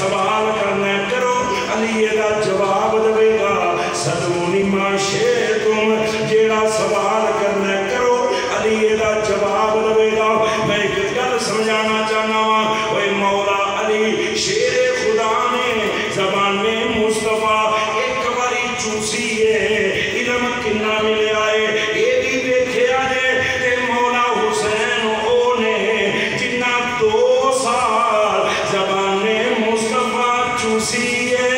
سوال کرنا کرو علی دا جواب دے گا سلونی ما شئتم جیڑا سوال کرنا کرو علی دا جواب دے گا میں ایک گل سمجھانا چاہنا ہوں اے مولا علی شیر خدا نے زبان میں مصطفیٰ ایک باری چوسی ہے علم کنا ملے آئے یہ بھی دیکھے آجے تے مولا حسین اونے جنہ 2 سال زبان میں مصطفیٰ چوسی ہے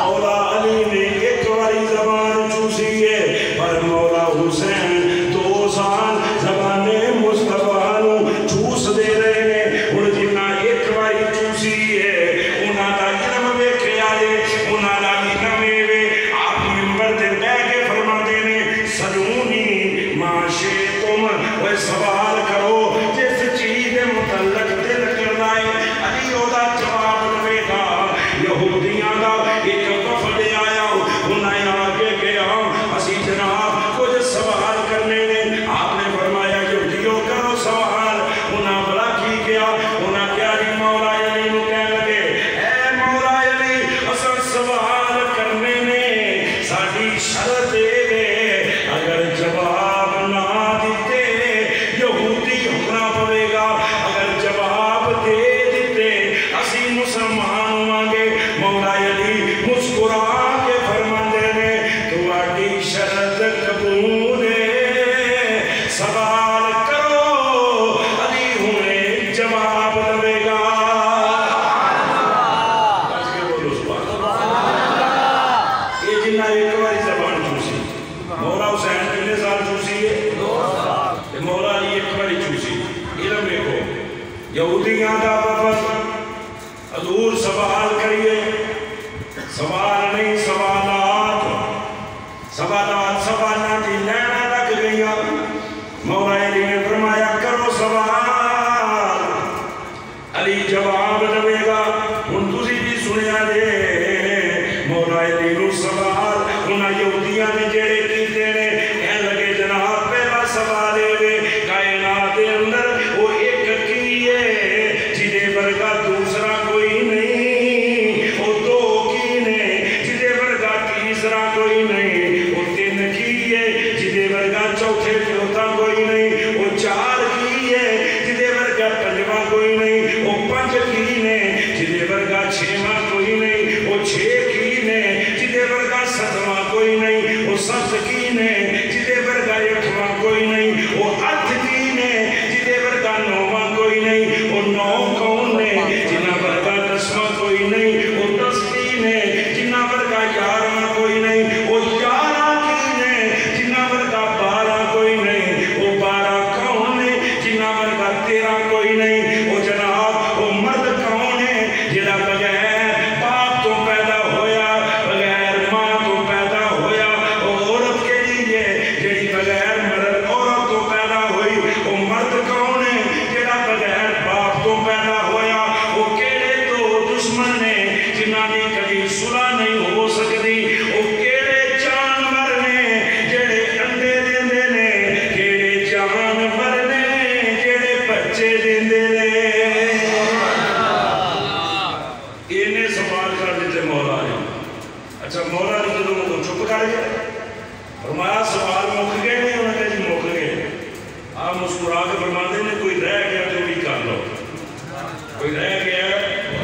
مولا علی نے ایک باری زبان چوسی ہے پر مولا حسین 2 سال زبان میں مصطفیٰ نو چوس دے رہے ہیں اور جنہ ایک باری چوسی ہے انہاں دا علم ویکھے آئے انہاں دا علم وے آپ منبر تے بیٹھ کے فرماتے ہیں سلونی ما شئتم وہ سوال کرو جس چیز دے متعلق دل کرنا ہے علی او دا جواب دے گا یہودیاں دا ایک وفد آیا انہیں آگے گیا اسی جناب کچھ سوال کرنے نے آپ نے فرمایا یہودیوں کرو سوال انہاں بلا کی کیا انہاں کیا جی مولا علی نو کہنے لگے اے مولا علی اصل سوال کرنے نے ساڑھی شرط ہے اگر جواب نہ دیتے یہودی ہونا پڑے گا اگر جواب دے دیتے اسی مسلمان ہوانگے مولا علی مسکرا کے فرماندے نے تمہاری شرط قبول ہے سوال کرو علی ہمیں جواب دے گا یہ جنہ ایک باری زبان چوسی مولا حسین کتنے سال چوسی ہے 2 سال مولا علی ایک باری چوسی علم دیکھو یہودیاں دا وفد حضور سوال کریے سوال نہیں سوالات سوالات ہی لینا لگ گیا مولا علی نے فرمایا کرو سوال علی جواب دے گا ان تسی بھی سنیا دے مولا علی نو سوال انہاں یہودیاں نے جڑے کیتے نے کہنے لگے جناب پہلا سوال ہے کائنات دے اندر وہ ایک کی ہے جدے ورگا دوسرا کوئی نہیں وہ 2 کی نے جدے ورگا تیسرا کوئی نہیں وہ 3 کی ہے جدے ورگا چوتھے چوتھا کوئی نہیں وہ 4 کی ہے جدے ورگا 5واں کوئی نہیں وہ 5 کی نے جدے ورگا 6واں کوئی نہیں وہ 6 کی نے جدے ورگا 7واں کوئی نہیں وہ 7 کی نے جدے ورگا 8واں کوئی نہیں وہ 8 کی نے جدے ورگا 9واں کوئی نہیں وہ 9 کون نے جنہ ورگا 10واں کوئی نہیں وہ 10 کی نے جنہ ورگا 11واں کوئی نہیں وہ 11 کی نے جنہ ورگا 12 کوئی نہیں وہ 12 کون نے جنہ ورگا 13 کوئی نہیں وہ جناب وہ مرد کون ہے جنہ بغیر باپ تو پیدا ہویا بغیر ماں تو پیدا ہویا وہ عورت کے لیے جڑی بغیر مرد عورت تو پیدا ہوئی وہ مرد کون ہے جڑا بغیر باپ تو پیدا ہویا وہ کیڑے تو دشمن نے جنہ دی کبھی صلح نہیں ہو سکتی وہ کیڑے جانور نے جڑے انڈے دیندے نے کیڑے جانور نے جڑے بچے دیندے نے انہیں سوال کر دیتے مولا نے اچھا مولا نے جدوں کو چپ کر گیا فرمایا سوال مک گئے نہیں انہوں نے جی مک گئے آپ مسکرا کے فرماتے ہیں کوئی رہ گیا تو بھی کر لو کوئی رہ گیا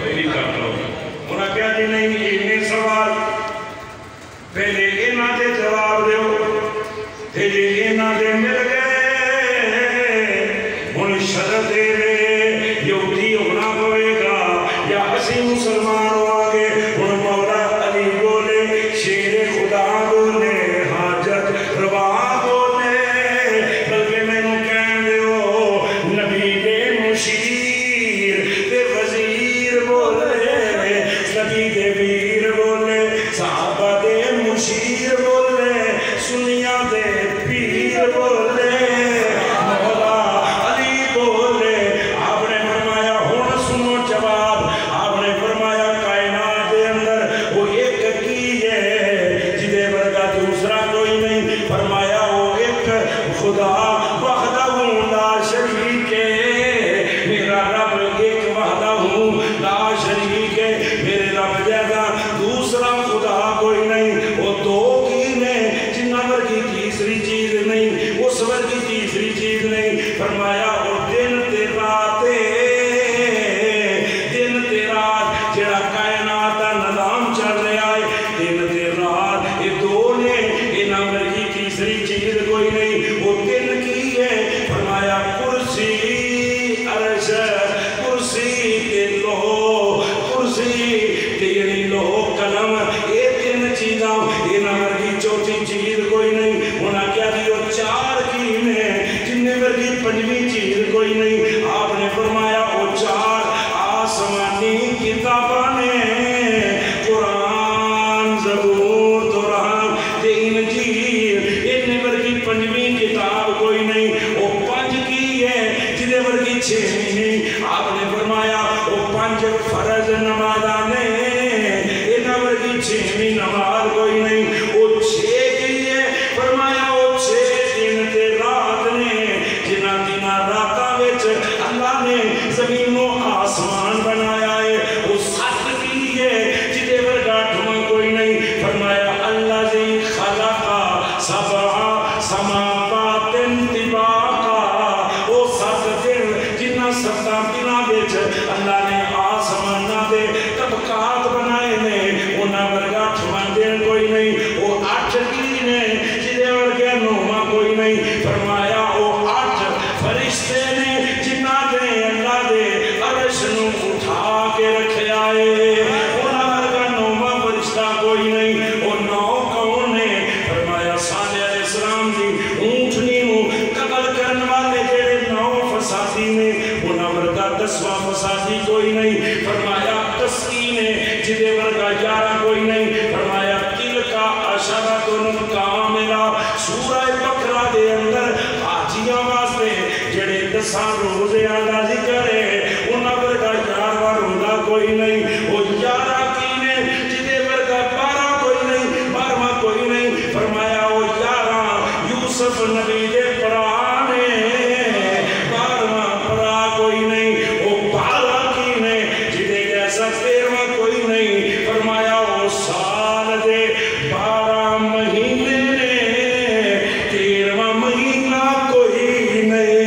تو بھی کر لو انہوں نے کہا جی نہیں انہیں سوال پہلے انہاں دے جواب دیو تے جی انہاں دے مل گئے ان شرط دے یہودی ہونا پوے گا یا اسی مسلمان ہو آگے ان مولا علی بولے شیر خدا بولے حاجت روا بولے بلکہ میں نو کہن دیو نبی دے مشیر دے وزیر بولے نبی دے ویر بولے صحابہ دے مشیر بولے سنیا دے پیر بولے مولا علی بولے فرمایا وہ دن تے رات دن تے رات جڑا کائنات دا نظام چل رہا ہے دن تے رات یہ دو نے انہاں ورگی تیسری چیز کوئی نہیں وہ دن کی ہے فرمایا کرسی عرش کرسی تے لوح کرسی تے یعنی لوح قلم یہ تین چیزاں انہاں ورگی چوتھی چیز کوئی نہیں انہاں کیا دیو چار کی نے جننے ورگی پنجویں چیز کوئی نہیں آپ نے فرمایا وہ چار آسمانی کتاباں نے قرآن زبور قرآن تے انجیل اننے ورگی پنجویں کتاب کوئی نہیں وہ پنج کی ہے جننے ورگی چھویں نہیں آپ نے فرمایا وہ پنج فرض نمازاں نے انہاں ورگی چھویں نماز کوئی نہیں وہ چھ کی ہے فرمایا وہ چھ دن تے رات نے جنہاں دناں راتاں وچ اللہ نے زمین و آسمان بنایا ہے وہ سات کی ہے جدے ورگا ٹھواں کوئی نہیں فرمایا اللہ زی خلقا سبع سماوات طباقا وہ سات دن جنہاں ستاں دناں وچ اللہ نے آسماناں دے طبقات بنائے نے انہاں ورگا ٹھواں دن کوئی نہیں وہ اٹھ کی نے جدے ورگا نواں کوئی نہیں فرمایا وہ اٹھ فرشتے نے جنہاں نے اللہ دے عرش نو اٹھا کے رکھے آئے انہاں ورگا نواں فرشتہ کوئی نہیں وہ نو کون نے فرمایا صالح علیہ السلام دی اونٹنی نو قتل کرن والے جڑے نو فسادی نے انہاں ورگا 10واں فسادی کوئی نہیں فرمایا 10 نے جدے ورگا 11 کوئی نہیں فرمایا تل کا عشرۃ کاملہ سورہ بقرہ دے اندر حاجیاں واسطے جڑے 10 روزیاں دا ذکر ہے انہاں ورگا 11واں روزہ کوئی نہیں وہ 11 کی نے جدے ورگا 12 کوئی نہیں 12واں کوئی نہیں فرمایا وہ 11 یوسف نبی دے پرا نے 12واں پرا کوئی نہیں وہ 12 کی نے جدے جیسا 13واں کوئی نہیں فرمایا وہ سال دے 12 مہینے نے 13واں مہینہ کوئی نہیں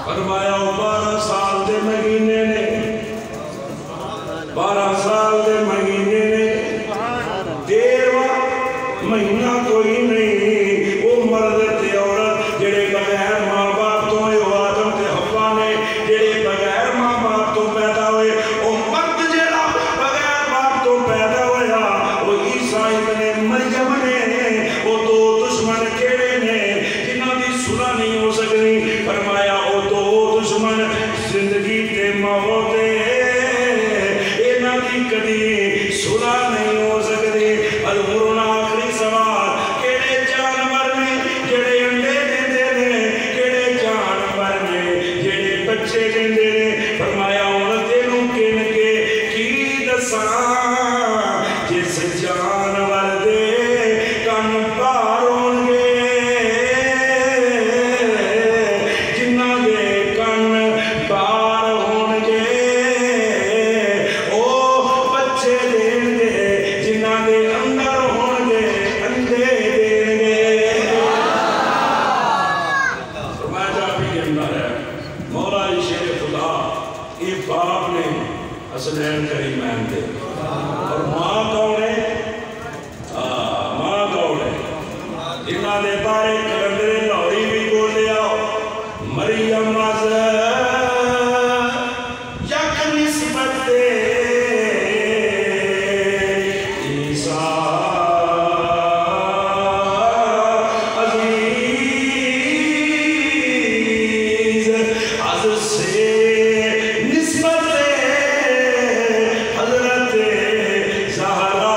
فرمایا 12 سال دے مہینے نے 12 سال دے مہینے نے 13واں مہینہ کوئی نہیں وہ مرد تے عورت جڑے بغیر ماں باپ تو ہوئے وہ آدم تے حوا نے جڑے بغیر ماں باپ تو پیدا ہوئے وہ مرد جڑا بغیر باپ تو پیدا ہویا وہ عیسیٰ ابن مریم نے وہ دو دشمن کیڑے نے جنہاں دی صلح نہیں ہو سکتی فرمایا وہ دو دشمن زندگی تے موت انہاں دی کدی صلح نہیں ہو سکتی حضور آخری سوال کیڑے جانور نے جڑے انڈے دیندے نے کیڑے جانور نے جڑے بچے دیندے نے فرمایا ہن تینوں کن کے کی دساں جس جانور دے کن باہر ہون گے جنہاں دے کن باہر ہون گے او بچے دین گے جنہاں دے اندر ہون گے اندے دین گے فرمایا جا بھی اندر ہے مولا شیر خدا یہ باپ نے حسنین کریمین دے اور ماں کون ہے ماں کون ہے انہاں دے بارے کلندر لاہوری بھی بولیا مریم از یک نسبت عیسیٰ عزیز از سے نسبت حضرت زہرا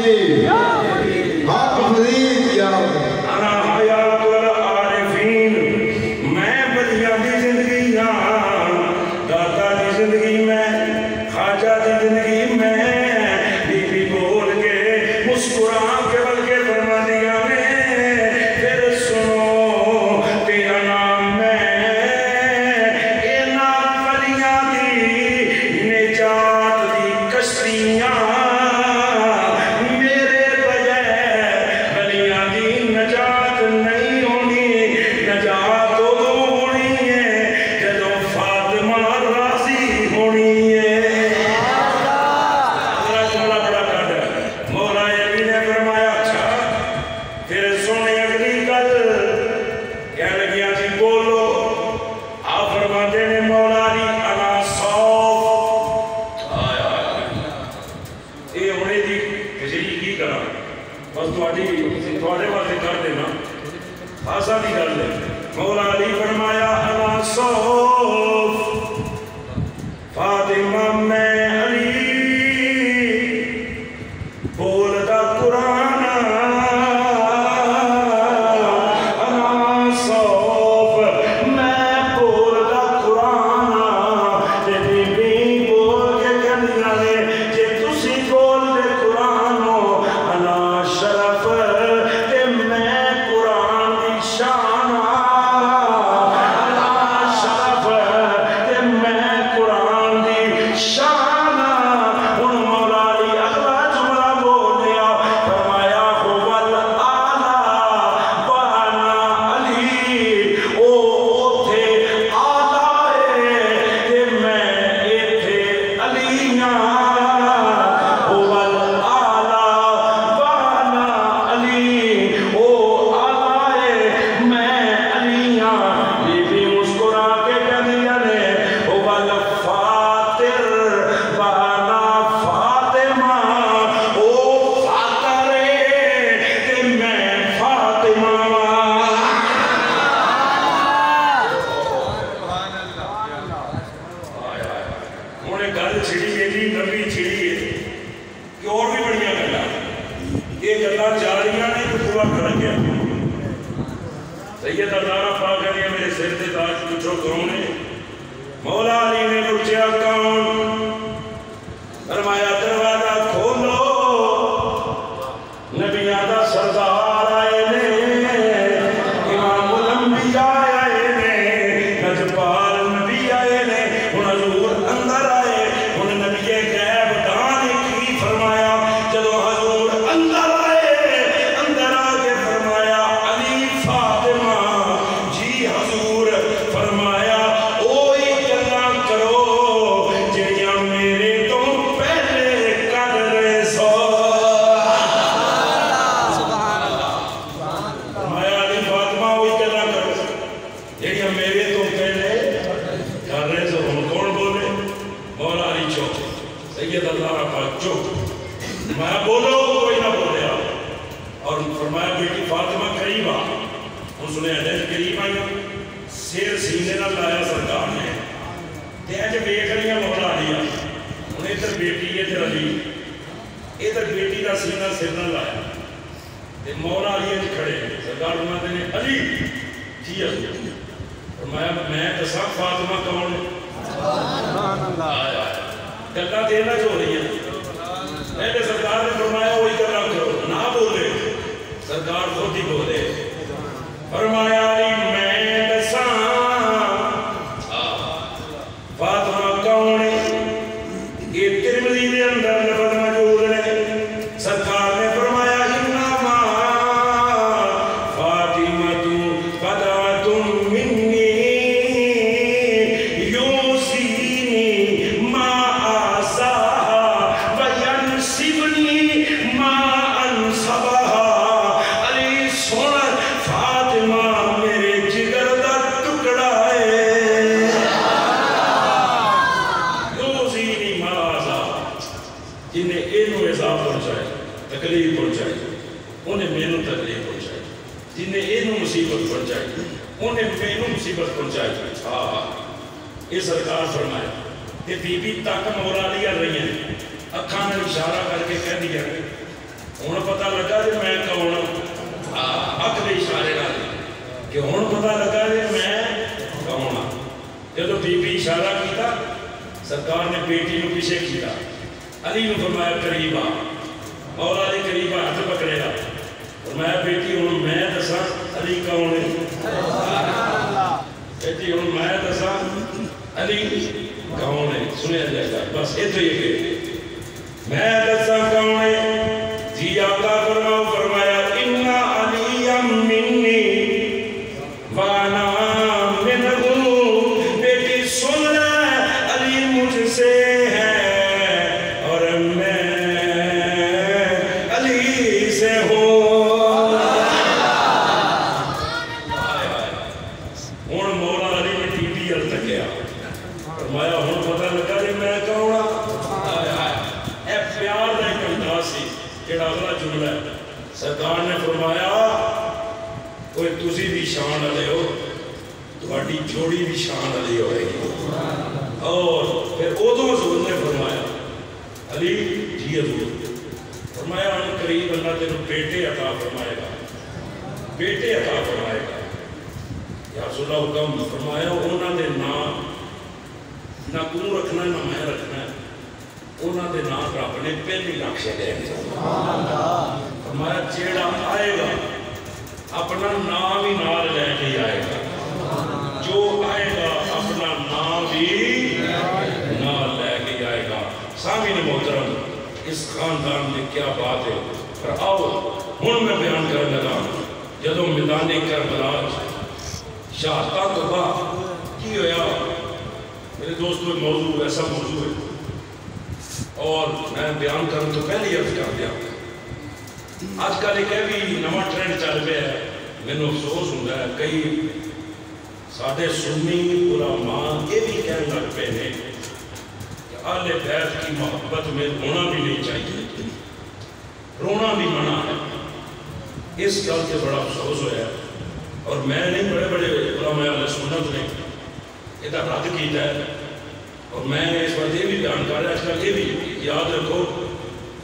فرید حق فرید یا انا حیات العارفین میں بلیاں دی زندگی داتا دی زندگی میں خواجہ دی زندگی میں بی بی بول کے مسکران کے بلکہ فرما دیا نے پھر سنو تیرا نام میں اینا بلیاں دی نجات دی کشتیاں میرے بغیر بلیاں دی نجات نہیں ہونی نجات تو ہونی ہے جدو فاطمہ راضی ہونی ہے جملہ بڑا کٹ ہے مولا علی نے فرمایا اچھا پھر سونے اگلی گل کہہ لگیا جی بولو آپ فرماتے ہیں مولا علی انا صوف یہ ہونے دی کسی کی کرا بس تھوڑے واسطے کر دینا خاصا دی گل ہے مولا علی فرمایا انا صوف فاطمہ میں علی بولتا قرآن انا صوف میں بولتا قرآن تے بی بی بول کے کہنیاں نے جے تسی بول دے قرآن ہو انا شرف تے میں قرآن دی شان انا شرف تے میں قرآن دی شان ہن مولا علی اگلا جملہ بولیا فرمایا هو الاعلی وانا علی او اوتھے اعلی ہے تے میں ایتھے علی ہاں هو الاعلی وانا علی او اعلی ہے میں علی ہاں بی بی مسکرا کے کہہ دیا نے هو الفاتر وانا فاطمہ او فاتر ہے تے میں فاطمہ انہیں گل چھڑی ہے جی نبی چھڑی ہے کہ اور بھی بڑیاں گلا یہ گلا جاریاں نے تو پورا کر گیا سید ہزارہ پاک ہے میرے سر سے تاج پوچھو کون ہے مولا علی نے پوچھا کون فرمایا دروازہ کھولو نبیاں دا سردار آئے نے امام الانبیاء آئے نے نجپال نبی آئے نے ہن حضور اندر آئے ہن نبی غیب دان کی فرمایا جدو حضور اندر آئے اندر آ کے فرمایا علی فاطمہ جی حضور فرمایا اوہی گلاں کرو جڑیاں میرے تو پہلے کر رہے سو فرمایا علی فاطمہ وہی گلاں کرو جڑیاں میرے تو پہلے کر رہے سو ہن کون بولے مولا علی چوک سید اللہ پاک چوک میں بولو کوئی نہ بولے اور فرمایا بیٹی فاطمہ قریب آ ہن سنے حدیث قریب آئی سیر سینے نہ لایا سرکار نے تے اج ویکھ لیا مولا علی ہن ادھر بیٹی ادھر علی ادھر بیٹی دا سینہ سر نہ لایا تے مولا علی اج کھڑے سرکار فرماتے ہیں علی جی حضور فرمایا میں دساں فاطمہ کون ہے سبحان اللہ گلا دینا جو ہو رہی ہے پہلے سرکار نے فرمایا وہی گلا کرو نہ بولے سرکار خود ہی بولے فرمایا علی میں دساں فاطمہ کون ہے یہ ترمذی دے اندر لفظ موجود ہے سرکار نے فرمایا انما فاطمہ بدعۃ منی یوصینی ما آساہا وینصبنی ما انصبہا علی سن فاطمہ میرے جگر دا ٹکڑا ہے یوصینی ما آساہا جنہیں اینو عذاب پہنچائے تکلیف پہنچائی انہیں مینوں تکلیف پہنچائی جنہیں اینو مصیبت پہنچائی انہیں مینوں مصیبت پہنچائی یہ سرکار فرمایا کہ بی بی تک مولا علی رہی ہیں اکھاں نے اشارہ کر کے کہہ دیا ہوں پتا لگا جی میں کون حق کے اشارے کہ ہوں پتا لگا جی میں کون ہاں. جب بی بی اشارہ کیتا سرکار نے بیٹی کو پیچھے کیتا علی نے فرمایا قریب آ. مولا علی قریب ہاتھ پکڑے گا فرمایا بیٹی ہوں میں دساں علی کون ہے. بیٹی ہوں میں دساں علی کون ہے. سنیا جائے گا بس یہ تو یہ کہ میں دساں کون ہے. جی آقا فرماؤ فرمایا اِنَّا عَلِيًّا مِنِّي وَأَنَا مِنْهُ. بیٹی سن لے علی مجھ سے ہے اور میں علی سے ہوں. ہوں مولا علی نے ٹی وی ال تکیا فرمایا ہوں پتہ لگا جی میں کون ہاں. اے پیار کا ایک انداز سی جڑا اگلا جملہ ہے. سرکار نے فرمایا کوئی تسی بھی شان والے ہو تہاڈی جوڑی بھی شان والی ہوئے گی. اور پھر ادو حضور نے فرمایا علی جی حضور فرمایا ہم قریب اللہ تینوں بیٹے عطا فرمائے گا. بیٹے عطا فرمائے گا. یا رسول اللہ حکم فرمایا انہوں نے نام نہ تو رکھنا نہ میں رکھنا ہے. انہوں نے نام رب نے پہلی نقشے دے فرمایا جیڑا آئے گا اپنا نام ہی نال لے کے آئے گا. جو آئے گا اپنا نام بھی نال لے کے آئے گا. سامعین محترم اس خاندان میں کیا بات ہے. پر آؤ ہن میں بیان کرنے لگا جدوں میدان کربلا شہادت تو بعد کی ہویا. میرے دوستو موضوع ایسا موضوع ہے اور میں بیان کروں تو پہلی عرض کر دیا. آج کل ایک بھی نواں ٹرینڈ چل پیا ہے. مینوں افسوس ہوتا ہے کئی سارے سنی علماء یہ بھی کہنے لگ پے ہیں کہ اہل بیت کی محبت میں رونا بھی نہیں چاہیے. رونا بھی منع ہے. اس گل سے بڑا افسوس ہوا ہے اور میں نہیں بڑے بڑے علماء اہل سنت نے یہ رد کیتا ہے. اور میں اس وقت یہ بھی بیان کر رہا ہے. آج کل یہ بھی یاد رکھو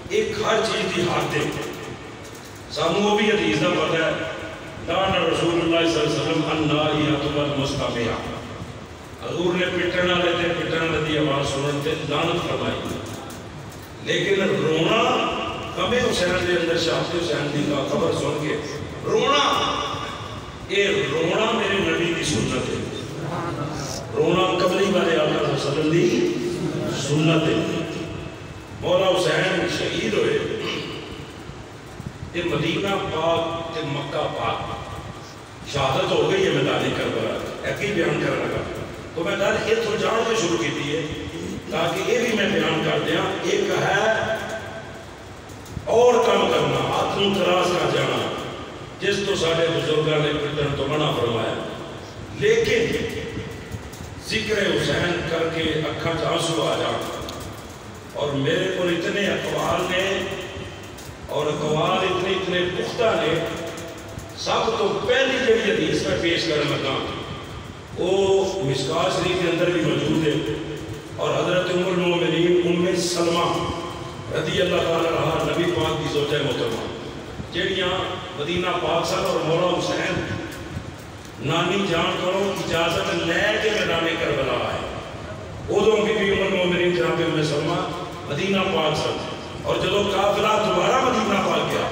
ایک ہر چیز کی حد ہے. سانوں وہ بھی حدیث کا پتہ ہے لعن رسول اللہ صلی اللہ علیہ وسلم النائحۃ والمستمعۃ. حضور نے پٹن والے تے پٹن والے دی آواز سنن تے لعنت فرمائی. لیکن رونا کبھی حسین کے اندر شہادت حسین دی کا خبر سن کے رونا یہ رونا میرے نبی کی سنت ہے. رونا قبلی والے آقا صلی اللہ علیہ وسلم دی سنت ہے. مولا حسین شہید ہوئے یہ مدینہ پاک تے مکہ پاک شہادت ہو گئی ہے میدان کربلا. ایک ہی بیان کرنے لگا تو میں گل یہ تو جان کے شروع کی ہے تاکہ یہ بھی میں بیان کر دیا. ایک ہے اور کام کرنا ہاتھوں تراس کر جانا جس تو سارے بزرگاں نے پٹن تو منع فرمایا. لیکن ذکر حسین کر کے اکھاں چ آنسو آ جانا اور میرے کو اتنے اقوال نے اور اقوال اتنے پختہ نے. سب تو پہلی جڑی حدیث میں پیش کرنے لگا وہ مشکوٰۃ شریف کے اندر بھی موجود ہے اور حضرت ام المومنین ام سلمہ رضی اللہ تعالیٰ عنہا نبی پاک کی زوجہ محترمہ جڑیاں مدینہ پاک سن اور مولا حسین نانی جان کرو اجازت لے کے میدان کربلا آئے. ادوں بھی ام المومنین جناب ام سلمہ مدینہ پاک سن اور جدو قافلہ دوبارہ مدینہ پاک گیا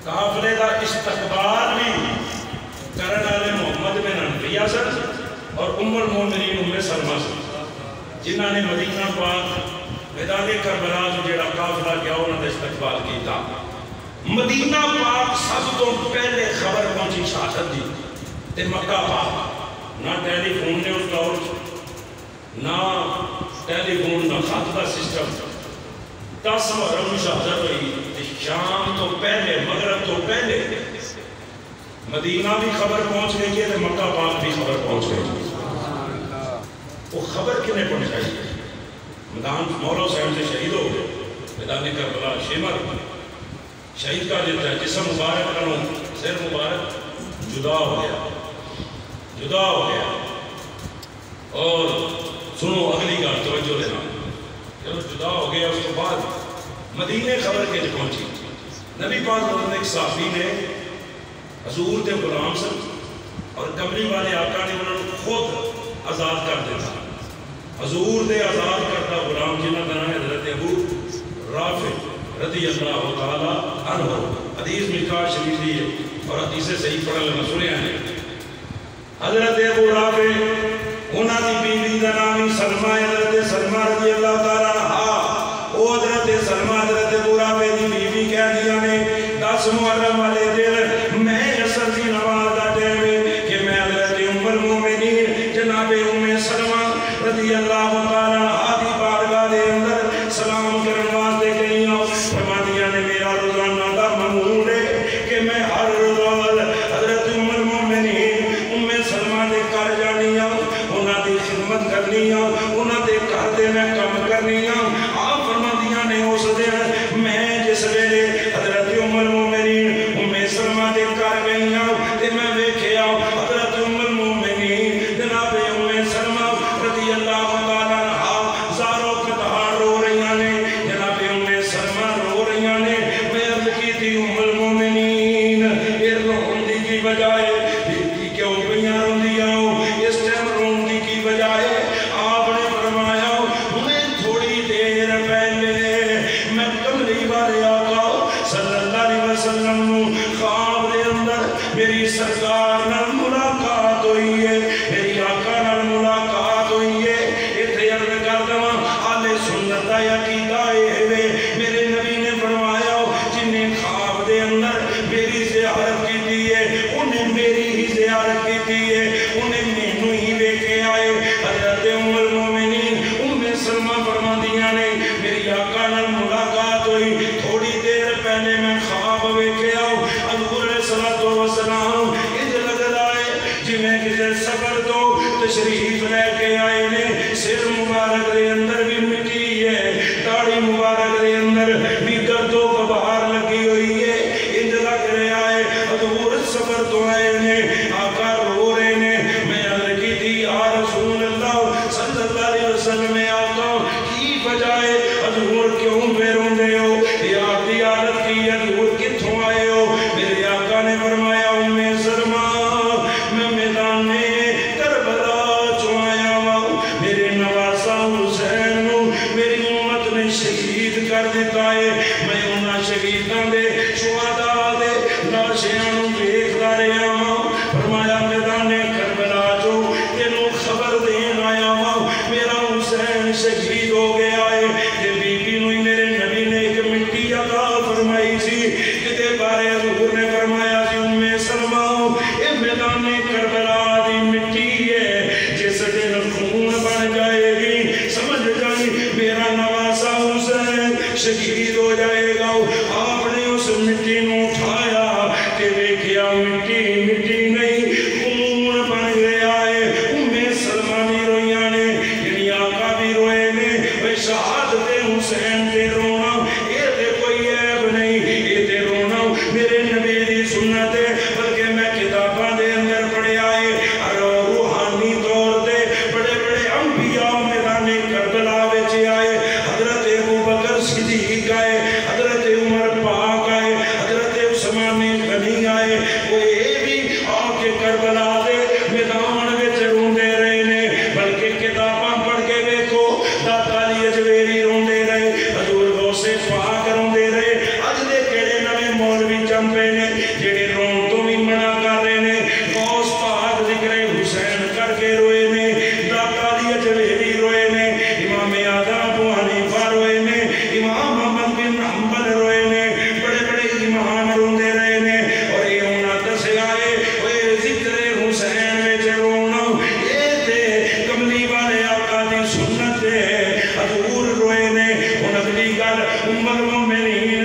قافلے کا استقبال بھی کرنے والے محمد بن حنفیہ سن اور ام المومنین ام سلمہ سن جنہوں نے مدینہ پاک میدان کربلا جو جڑا قافلہ گیا انہوں نے استقبال کیتا. مدینہ پاک سب تو پہلے خبر پہنچی شہادت دی تے مکہ پاک. نہ ٹیلی فون نے اس دور نہ ٹیلی فون نہ خط کا سسٹم. 10 محرم شہادت ہوئی تے شام تو پہلے مغرب تو پہلے مدینہ بھی خبر پہنچ گئی ہے تے مکہ پاک بھی خبر پہنچ گئی. وہ خبر کنے پہنچائی ہے؟ میدان مولا حسین سے شہید ہو گئے. میدان کربلا شمر شہید کا دیتا ہے جسم مبارک کروں سر مبارک جدا ہو گیا جدا ہو گیا. اور سنو اگلی گل توجہ دینا جب جدا ہو گیا اس کے بعد مدینے خبر کے پہنچی نبی پاک ایک صحابی نے حضور دے غلام سن اور کملی والے آقا نے انہوں نے خود آزاد کر دیتا. حضور دے آزاد کرتا غلام جنہ کا نام ہے حضرت ابو رافع رضی اللہ تعالی عنہ. حدیث مشکوٰۃ شریف دی ہے اور حدیث صحیح پڑھن لگا سنیا ہے. حضرت ابو رافع انہاں دی بیوی دا نام ہی سلمہ ہے. حضرت سلمہ رضی اللہ تعالی عنہ او حضرت سلمہ حضرت ابو رافع دی بیوی کہہ دیا نے 10 محرم والے دن میں عصر دی نماز دا ٹائم ہے کہ میں حضرت ام المومنین جناب ام سلمہ رضی اللہ تعالی عنہ دی بارگاہ دے اندر سلام کرن واسطے گئی ہوں. فرمایا نے میرا روزانہ دا معمول ہے کہ میں ہر روز حضرت ام المومنین ام سلمہ دے گھر جانی ہوں, انہاں دی خدمت کرنی ہوں, انہاں دے گھر دے میں کام کرنی ہوں. آپ فرمایا نے اس دن میں جس ویلے حضرت ام المومنین ام سلمہ دے گھر گئی ہوں تے میں ویکھیا حضرت ام المومنین جناب ام سلمہ رضی اللہ تعالی عنہ زارو قطار رو رہی نے. جناب ام سلمہ رو رہی نے. میں عرض کی تھی ام المومنین رون دی کی بجائے کیوں پہیاں رون دیا ہوں اس ٹائم رون دی کی بجائے آپ نے فرمایا میں تھوڑی دیر پہلے میں کملی والے آقا صلی اللہ علیہ وسلم خواب دے اندر میری سرکار نال ملاقات ہوئی ہے, میری آقا نال ملاقات ہوئی ہے. اتنے عرض کر دواں آلے سنت دا عقیدہ ہے میرے نبی نے فرمایا جن نے خواب دے اندر میری زیارت کی ہے انہیں میری ہی زیارت کی ہے, انہیں مینوں ہی لے کے آئے. حضرت ام المومنین ام سلمہ فرماندیاں نے میری آقا نال ملاقات ہوئی. تھوڑی دیر پہلے میں خواب ویکھیا حضور علیہ الصلوۃ والسلام انج لگدا ہے جویں کسے سفر تو تشریف لے کے آئے نے. سر مبارک دے اندر بھی مٹی ہے, داڑھی مبارک دے اندر بھی گرد و غبار لگی ہوئی ہے. انج لگ رہا ہے حضور سفر تو آئے نے, آقا رو رہے نے. میں عرض کی تھی یا رسول اللہ صلی اللہ علیہ وسلم آقا کی وجہ ہے حضور کیوں بے روندے ہو, یا دی عادت کی حضور کتھوں آئے ہو. میرے آقا نے فرمایا ام سلمہ میں میدان کربلا چوں آیا ہوں, میرے نواسا حسین نو میری امت نے شہید کر دیتا ہے. میں انہاں شہیداں دے شہداء دے لاشیاں نو ویکھدا رہیا ہوں. فرمایا میدان کربلا چوں تینوں خبر دین آیا ہوں میرا حسین شہید ہو گیا ہے. تے بی بی نو میرے نبی نے ایک مٹی عطا فرمائی سی کتے بارے حضور نے فرمایا سی ام سلمہ اے میدان کربلا دی مٹی ہے جس دن خون بن جائے گی سمجھ جائیں میرا نواسا حسین شہید ہو جائے گا. آپ نے اس مٹی نو اٹھایا کہ دیکھیا مٹی مٹی نہیں خون بن گیا ہے. ام سلمہ بھی رویاں نے یعنی آقا بھی روئے نے. شہادت حسین دے رونا یہ تے کوئی عیب نہیں, یہ تے رونا میرے نبی دی سنت ہے. بلکہ میں کتاباں دے اندر پڑھیا ہے اور روحانی طور تے بڑے بڑے انبیاء میدان کربلا وچ آئے. حضرت ابوبکر صدیق آئے, حضرت عمر پاک آئے, حضرت عثمان غنی آئے. وہ یہ بھی آ کے کربلا دے میدان وچ روندے رہے نے. بلکہ کتاباں پڑھ کے دیکھو داتا علی اجویری روندے رہے, حضور غوث پاک روندے رہے. اج دے کیڑے نویں مولوی چمپے نے جڑے رون تو بھی منع کر رہے نے. غوث پاک ذکر حسین کر کے روئے نے, داتا علی اجویری روئے نے, امام اعظم ابو حنیفہ روئے نے, امام احمد بن حنبل روئے نے. بڑے بڑے امام روندے رہے نے. اور یہ انہاں دسیا ہے وہ ذکر حسین وچ رونا یہ تے کملی والے آقا دی سنت ہے. حضور روئے نے. ہن اگلی گل ام المومنین